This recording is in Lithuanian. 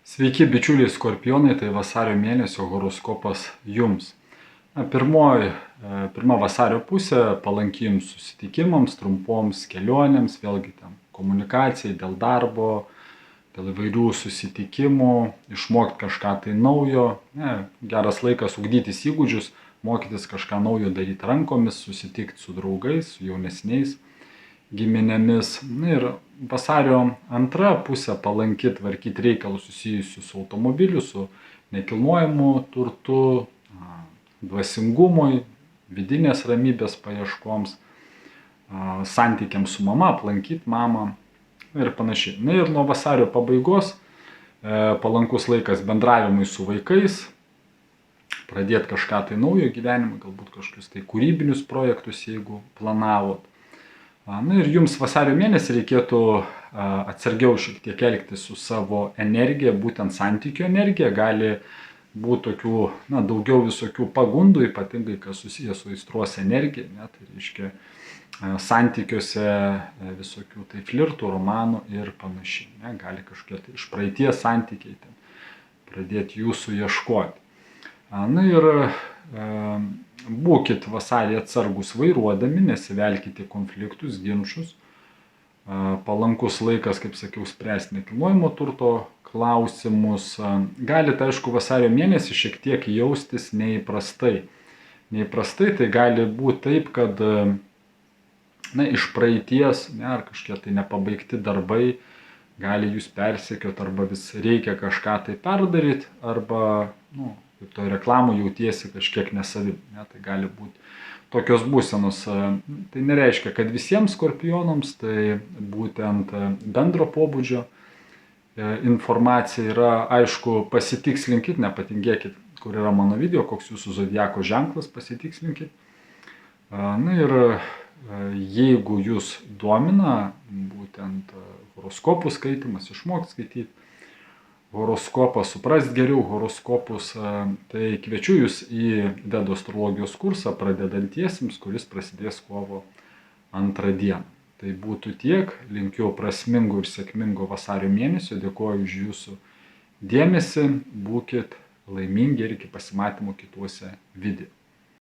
Sveiki, bičiuliai skorpionai, tai vasario mėnesio horoskopas jums. Pirma vasario pusė palanki jums susitikimams, trumpoms kelionėms, vėlgi ten komunikacijai, dėl darbo, dėl įvairių susitikimų, išmokti kažką tai naujo. Geras laikas ugdytis įgūdžius, mokytis kažką naujo daryti rankomis, susitikti su draugais, su jaunesniais giminėmis. Ir vasario antra pusė palanki tvarkyti reikalus susijusius su automobiliu, su nekilnojamu turtu, dvasingumui, vidinės ramybės paieškoms, santykiams su mama, aplankyti mamą ir panašiai. Ir nuo vasario pabaigos palankus laikas bendravimui su vaikais, pradėti kažką tai naujo gyvenime, galbūt kažkokius tai kūrybinius projektus, jeigu planavot. Ir jums vasario mėnesį reikėtų atsargiau šiek tiek elgtis su savo energija, būtent santykių energija. Gali būti tokių, daugiau visokių pagundų, ypatingai kas susijęs su aistros energija. Tai reiškia santykiuose visokių tai flirtų, romanų ir panašiai. Gali kažkokie tai iš praeities santykiai pradėti jūsų ieškoti. Būkit vasarį atsargus vairuodami, nesivelkite konfliktus, ginčus. Palankus laikas, kaip sakiau, spręsti nekilnojamo turto klausimus. Galite, aišku, vasario mėnesį šiek tiek jaustis neįprastai. Neįprastai tai gali būti taip, kad iš praeities ar kažkokie tai nepabaigti darbai gali jūs persekioti, arba vis reikia kažką tai perdaryti, arba kaip to reklamų jautiesi kažkiek nesavi. Tai gali būti tokios būsenos. Tai nereiškia, kad visiems skorpionams, tai būtent bendro pobūdžio informacija yra. Aišku, pasitikslinkit, nepatingėkit, kur yra mano video, koks jūsų zodiako ženklas, pasitikslinkit. Ir jeigu jūs domina būtent horoskopų skaitimas, išmokti skaityti horoskopą, suprast geriau horoskopus, tai kviečiu jūs į Vedų astrologijos kursą pradedantiesiems, kuris prasidės kovo 2 dieną. Tai būtų tiek, linkiu prasmingo ir sėkmingo vasario mėnesio, dėkoju už jūsų dėmesį, būkit laimingi ir iki pasimatymo kituose video.